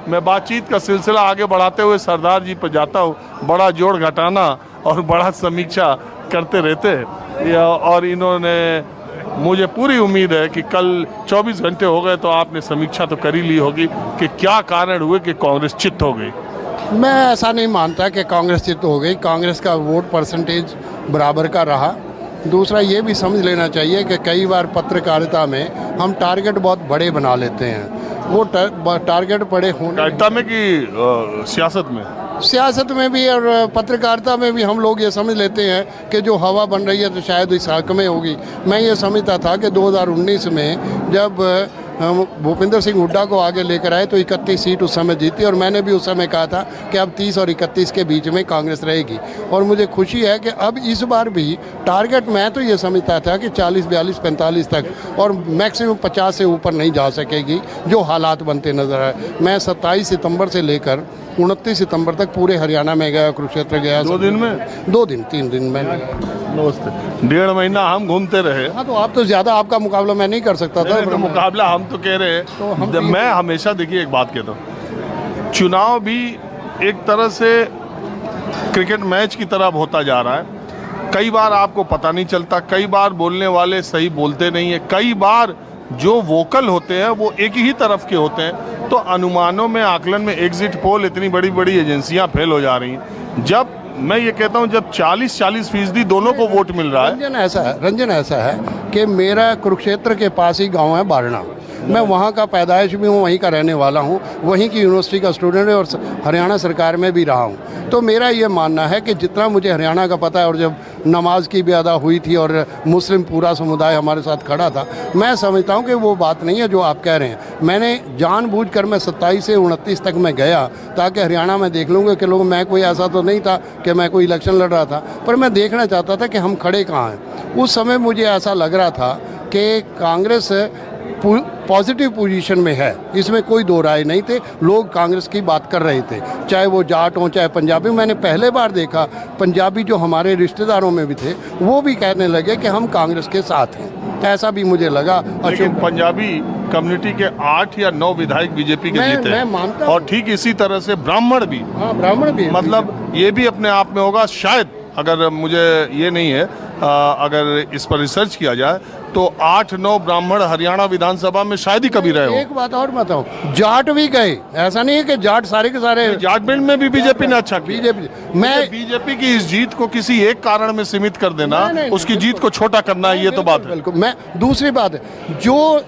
मैं बातचीत का सिलसिला आगे बढ़ाते हुए सरदार जी पर जाता हूँ। बड़ा जोड़ घटाना और बड़ा समीक्षा करते रहते हैं और इन्होंने, मुझे पूरी उम्मीद है कि कल 24 घंटे हो गए तो आपने समीक्षा तो कर ही ली होगी कि क्या कारण हुए कि कांग्रेस चित्त हो गई। मैं ऐसा नहीं मानता कि कांग्रेस चित्त हो गई। कांग्रेस का वोट परसेंटेज बराबर का रहा। दूसरा ये भी समझ लेना चाहिए कि कई बार पत्रकारिता में हम टारगेट बहुत बड़े बना लेते हैं। वो टारगेट बड़े होने में कि सियासत में भी और पत्रकारिता में भी हम लोग ये समझ लेते हैं कि जो हवा बन रही है तो शायद इस हक में होगी। मैं ये समझता था कि 2019 में जब भूपेंद्र सिंह हुड्डा को आगे लेकर आए तो 31 सीट उस समय जीती और मैंने भी उस समय कहा था कि अब 30 और 31 के बीच में कांग्रेस रहेगी। और मुझे खुशी है कि अब इस बार भी टारगेट, मैं तो ये समझता था कि 40, 42, 45 तक और मैक्सिमम 50 से ऊपर नहीं जा सकेगी, जो हालात बनते नज़र आए। मैं 27 सितंबर से लेकर 29 सितंबर तक पूरे हरियाणा में गया, कुरुक्षेत्र गया। 2 दिन में? 2 दिन 3 दिन में। नमस्ते। 1.5 महीना हम घूमते रहे। हाँ, तो आप तो ज़्यादा, आपका मुकाबला मैं नहीं कर सकता था। तो मुकाबला हम तो कह रहे हैं तो मैं हमेशा, देखिए एक बात कहता हूँ, चुनाव भी एक तरह से क्रिकेट मैच की तरह होता जा रहा है। कई बार आपको पता नहीं चलता, कई बार बोलने वाले सही बोलते नहीं है, कई बार जो वोकल होते हैं वो एक ही तरफ के होते हैं। तो अनुमानों में, आकलन में एग्जिट पोल, इतनी बड़ी बड़ी एजेंसियां फेल हो जा रही हैं। जब मैं ये कहता हूं, जब 40% दोनों को वोट मिल रहा है। रंजन ऐसा है कि मेरा कुरुक्षेत्र के पास ही गांव है बारना। मैं वहाँ का पैदाइश भी हूँ, वहीं का रहने वाला हूँ, वहीं की यूनिवर्सिटी का स्टूडेंट है और हरियाणा सरकार में भी रहा हूँ। तो मेरा ये मानना है कि जितना मुझे हरियाणा का पता है, और जब नमाज की भी अदा हुई थी और मुस्लिम पूरा समुदाय हमारे साथ खड़ा था, मैं समझता हूँ कि वो बात नहीं है जो आप कह रहे हैं। मैंने जानबूझकर मैं 27 से 29 तक मैं गया ताकि हरियाणा में देख लूँगा कि लोग, मैं कोई ऐसा तो नहीं था कि मैं कोई इलेक्शन लड़ रहा था, पर मैं देखना चाहता था कि हम खड़े कहाँ हैं। उस समय मुझे ऐसा लग रहा था कि कांग्रेस पॉजिटिव पोजीशन में है, इसमें कोई दो राय नहीं थे। लोग कांग्रेस की बात कर रहे थे, चाहे वो जाट हों चाहे पंजाबी। मैंने पहले बार देखा पंजाबी जो हमारे रिश्तेदारों में भी थे, वो भी कहने लगे कि हम कांग्रेस के साथ हैं। ऐसा भी मुझे लगा। लेकिन पंजाबी कम्युनिटी के 8 या 9 विधायक बीजेपी के जीते हैं। मैं मानता और ठीक इसी तरह से ब्राह्मण भी। हाँ, ब्राह्मण भी, मतलब ये भी अपने आप में होगा शायद, अगर मुझे ये नहीं है, अगर इस पर रिसर्च किया जाए तो 8-9 ब्राह्मण हरियाणा विधानसभा में शायद ही कभी रहे हो। एक बात और बताओ, जाट भी गए, ऐसा नहीं है कि जाट सारे के सारे। जाट बेल्ट में भी बीजेपी ने अच्छा किया। बीजेपी की इस जीत को किसी एक कारण में सीमित कर देना, उसकी जीत को छोटा करना, ये तो बात है। बिल्कुल। मैं दूसरी बात है, जो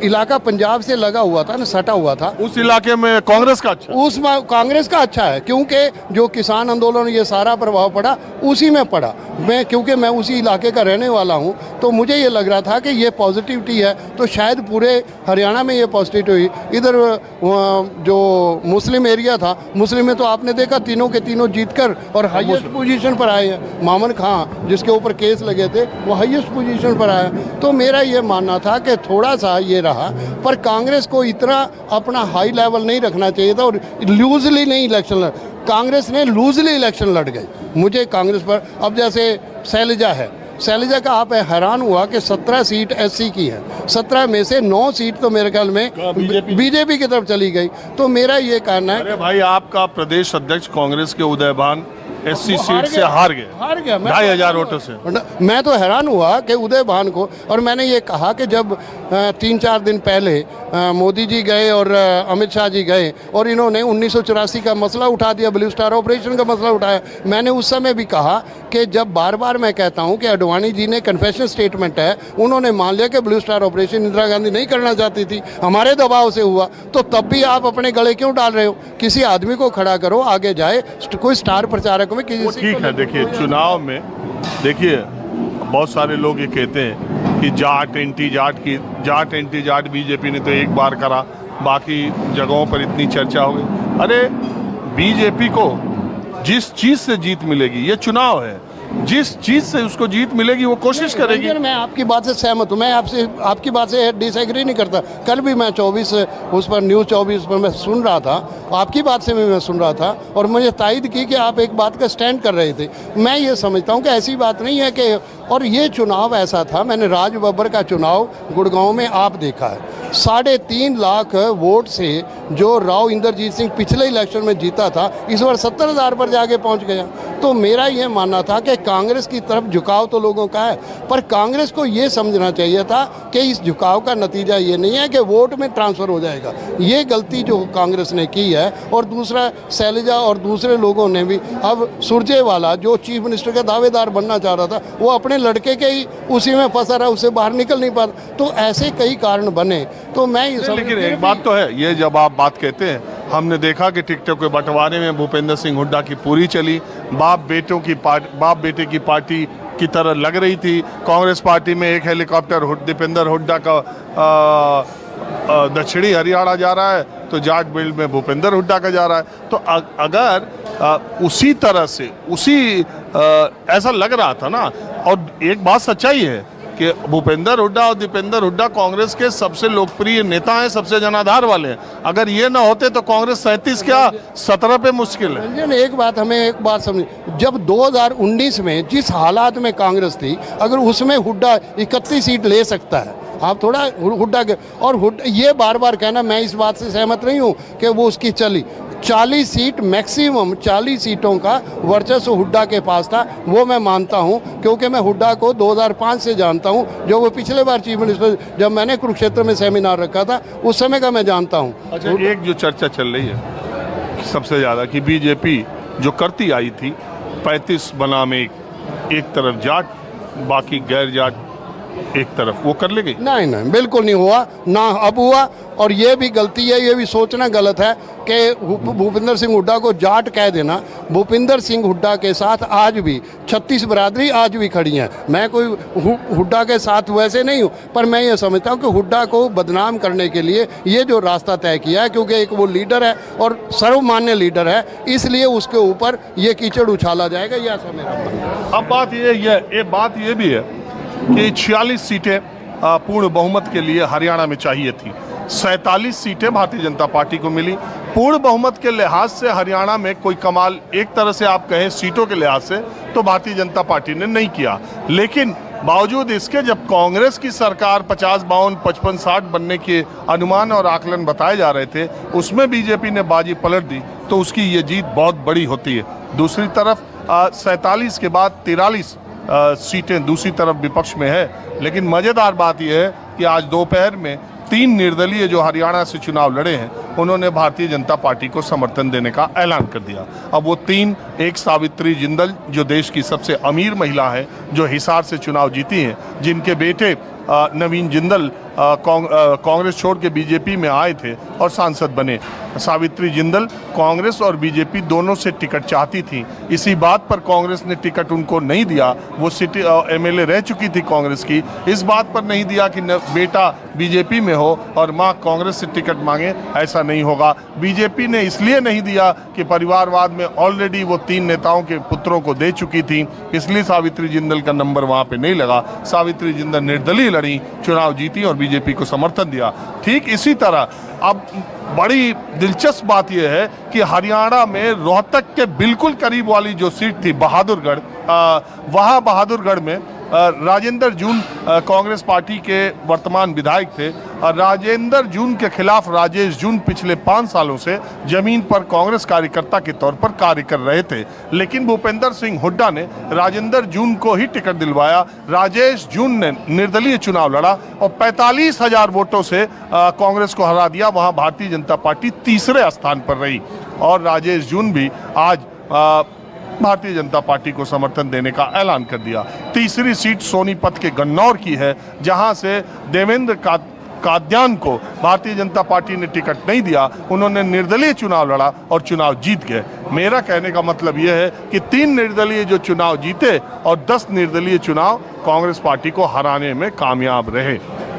इलाका पंजाब से लगा हुआ था ना, सटा हुआ था, उस इलाके में कांग्रेस का अच्छा, उसमें कांग्रेस का अच्छा है, क्योंकि जो किसान आंदोलन ये सारा प्रभाव पड़ा उसी में पड़ा। क्योंकि मैं उसी इलाके का रहने वाला हूँ, तो मुझे ये लग रहा था कि ये पॉजिटिविटी है, तो शायद पूरे हरियाणा में ये पॉजिटिविटी। इधर जो मुस्लिम एरिया था, मुस्लिम में तो आपने देखा तीनों के तीनों जीतकर और हाईएस्ट पोजीशन पर आए हैं। मामन खां, जिसके ऊपर केस लगे थे, वो हाईएस्ट पोजीशन पर आया। तो मेरा ये मानना था कि थोड़ा सा ये रहा, पर कांग्रेस को इतना अपना हाई लेवल नहीं रखना चाहिए था और लूजली नहीं इलेक्शन कांग्रेस ने लूजली इलेक्शन लड़ गई। मुझे कांग्रेस पर, अब जैसे शैलजा है, शैलजा का आप हैरान हुआ कि 17 सीट एससी की है, 17 में से 9 सीट तो मेरे ख्याल में बीजेपी की तरफ चली गई। तो मेरा ये कहना है, अरे भाई, आपका प्रदेश अध्यक्ष कांग्रेस के उदयभान एससी सीट से हार गया 2500 वोटों से। मैं तो हैरान हुआ कि उदयभान को, और मैंने ये कहा कि जब 3-4 दिन पहले मोदी जी गए और अमित शाह जी गए और इन्होंने 1984 का मसला उठा दिया, ब्लू स्टार ऑपरेशन का मसला उठाया, मैंने उस समय भी कहा कि जब बार बार मैं कहता हूं कि अडवाणी जी ने कन्फेशन स्टेटमेंट है, उन्होंने मान लिया कि blue star operation Indira Gandhi नहीं करना चाहती थी, हमारे दबाव से हुआ, तो तब भी आप अपने गले क्यों डाल रहे हो? किसी आदमी को खड़ा करो, आगे जाए, कोई स्टार प्रचारक में किसी। ठीक है, देखिए चुनाव में, देखिए बहुत सारे लोग ये कहते हैं कि जाट एंटी जाट बीजेपी ने तो एक बार करा, बाकी जगहों पर इतनी चर्चा हो गई। अरे बीजेपी को जिस चीज से जीत मिलेगी, ये चुनाव है, जिस चीज से उसको जीत मिलेगी वो कोशिश करेगी। मैं आपकी बात से सहमत हूँ, मैं आपकी बात से डिसएग्री नहीं करता। कल भी मैं 24 उस पर न्यूज़ 24 पर मैं सुन रहा था, आपकी बात से भी मैं सुन रहा था और मुझे तायद की कि आप एक बात का स्टैंड कर रहे थे। मैं ये समझता हूँ कि ऐसी बात नहीं है कि और ये चुनाव ऐसा था, मैंने राज बब्बर का चुनाव गुड़गांव में आप देखा है, 3.5 लाख वोट से जो राव इंद्रजीत सिंह पिछले इलेक्शन में जीता था, इस बार 70,000 पर जाके पहुंच गया। तो मेरा ये मानना था कि कांग्रेस की तरफ झुकाव तो लोगों का है, पर कांग्रेस को ये समझना चाहिए था कि इस झुकाव का नतीजा ये नहीं है कि वोट में ट्रांसफ़र हो जाएगा। ये गलती जो कांग्रेस ने की है। और दूसरा, शैलजा और दूसरे लोगों ने भी, अब सुरजेवाला जो चीफ मिनिस्टर का दावेदार बनना चाह रहा था, वो अपने लड़के के ही उसी में फंसा रहा, उससे बाहर निकल नहीं पाता। तो ऐसे कई कारण बने। तो मैं ये लेकिन एक बात तो है, ये जब आप बात कहते हैं, हमने देखा कि टिकटों के बंटवारे में भूपेंद्र सिंह हुड्डा की पूरी चली, बाप बेटे की पार्टी की तरह लग रही थी। कांग्रेस पार्टी में एक हेलीकॉप्टर दीपेंद्र हुड्डा का दक्षिणी हरियाणा जा रहा है, तो जाट बिल्ड में भूपेंद्र हुड्डा का जा रहा है। तो अगर उसी तरह से ऐसा लग रहा था ना। और एक बात सच्चाई है कि भूपेंद्र हुड्डा और दीपेंद्र हुड्डा कांग्रेस के सबसे लोकप्रिय नेता हैं, सबसे जनाधार वाले हैं। अगर ये ना होते तो कांग्रेस 37 क्या 17 पे मुश्किल है। रंजन, एक बात समझ, जब 2019 में जिस हालात में कांग्रेस थी, अगर उसमें हुड्डा 31 सीट ले सकता है, आप थोड़ा हुड्डा के, और ये बार बार कहना, मैं इस बात से सहमत नहीं हूँ कि वो उसकी चली। 40 सीट मैक्सिमम 40 सीटों का वर्चस्व हुड्डा के पास था, वो मैं मानता हूँ, क्योंकि मैं हुड्डा को 2005 से जानता हूँ, जो वो पिछले बार चीफ मिनिस्टर, जब मैंने कुरुक्षेत्र में सेमिनार रखा था, उस समय का मैं जानता हूँ। अच्छा, एक जो चर्चा चल रही है सबसे ज़्यादा कि बीजेपी जो करती आई थी 35 बनाम एक तरफ जाट, बाकी गैर जाट एक तरफ, वो कर ले गई। नहीं, बिल्कुल नहीं हुआ, ना अब हुआ। और ये भी गलती है, ये भी सोचना गलत है कि भूपेंद्र सिंह हुड्डा को जाट कह देना। भूपेंद्र सिंह हुड्डा के साथ आज भी 36 बरादरी आज भी खड़ी हैं। मैं कोई हुड्डा के साथ वैसे नहीं हूँ, पर मैं ये समझता हूँ कि हुड्डा को बदनाम करने के लिए ये जो रास्ता तय किया है, क्योंकि एक वो लीडर है और सर्वमान्य लीडर है, इसलिए उसके ऊपर ये कीचड़ उछाला जाएगा, यह ऐसा मेरा मानना है। अब बात ये भी है कि 46 सीटें पूर्ण बहुमत के लिए हरियाणा में चाहिए थी। 47 सीटें भारतीय जनता पार्टी को मिली। पूर्ण बहुमत के लिहाज से हरियाणा में कोई कमाल, एक तरह से आप कहें सीटों के लिहाज से, तो भारतीय जनता पार्टी ने नहीं किया। लेकिन बावजूद इसके जब कांग्रेस की सरकार 50, 52, 55, 60 बनने के अनुमान और आकलन बताए जा रहे थे, उसमें बीजेपी ने बाजी पलट दी, तो उसकी ये जीत बहुत बड़ी होती है। दूसरी तरफ 47 के बाद 43 सीटें दूसरी तरफ विपक्ष में है। लेकिन मज़ेदार बात यह है कि आज दोपहर में 3 निर्दलीय जो हरियाणा से चुनाव लड़े हैं, उन्होंने भारतीय जनता पार्टी को समर्थन देने का ऐलान कर दिया। अब वो 3, एक सावित्री जिंदल जो देश की सबसे अमीर महिला है, जो हिसार से चुनाव जीती हैं, जिनके बेटे नवीन जिंदल कांग्रेस छोड़ के बीजेपी में आए थे और सांसद बने। सावित्री जिंदल कांग्रेस और बीजेपी दोनों से टिकट चाहती थी, इसी बात पर कांग्रेस ने टिकट उनको नहीं दिया। वो सिटी एमएलए रह चुकी थी कांग्रेस की, इस बात पर नहीं दिया कि बेटा बीजेपी में हो और मां कांग्रेस से टिकट मांगे, ऐसा नहीं होगा। बीजेपी ने इसलिए नहीं दिया कि परिवारवाद में ऑलरेडी वो 3 नेताओं के पुत्रों को दे चुकी थी, इसलिए सावित्री जिंदल का नंबर वहां पे नहीं लगा। सावित्री जिंदल निर्दलीय लड़ी, चुनाव जीती और बीजेपी को समर्थन दिया। ठीक इसी तरह अब बड़ी दिलचस्प बात यह है कि हरियाणा में रोहतक के बिल्कुल करीब वाली जो सीट थी बहादुरगढ़, वहाँ बहादुरगढ़ में राजेंद्र जून कांग्रेस पार्टी के वर्तमान विधायक थे। राजेंद्र जून के खिलाफ राजेश जून पिछले 5 सालों से जमीन पर कांग्रेस कार्यकर्ता के तौर पर कार्य कर रहे थे, लेकिन भूपेंद्र सिंह हुड्डा ने राजेंद्र जून को ही टिकट दिलवाया। राजेश जून ने निर्दलीय चुनाव लड़ा और 45,000 वोटों से कांग्रेस को हरा दिया। वहां भारतीय जनता पार्टी तीसरे स्थान पर रही और राजेश जून भी आज भारतीय जनता पार्टी को समर्थन देने का ऐलान कर दिया। तीसरी सीट सोनीपत के गन्नौर की है, जहां से देवेंद्र काद्यान को भारतीय जनता पार्टी ने टिकट नहीं दिया, उन्होंने निर्दलीय चुनाव लड़ा और चुनाव जीत गए। मेरा कहने का मतलब यह है कि 3 निर्दलीय जो चुनाव जीते और 10 निर्दलीय चुनाव कांग्रेस पार्टी को हराने में कामयाब रहे।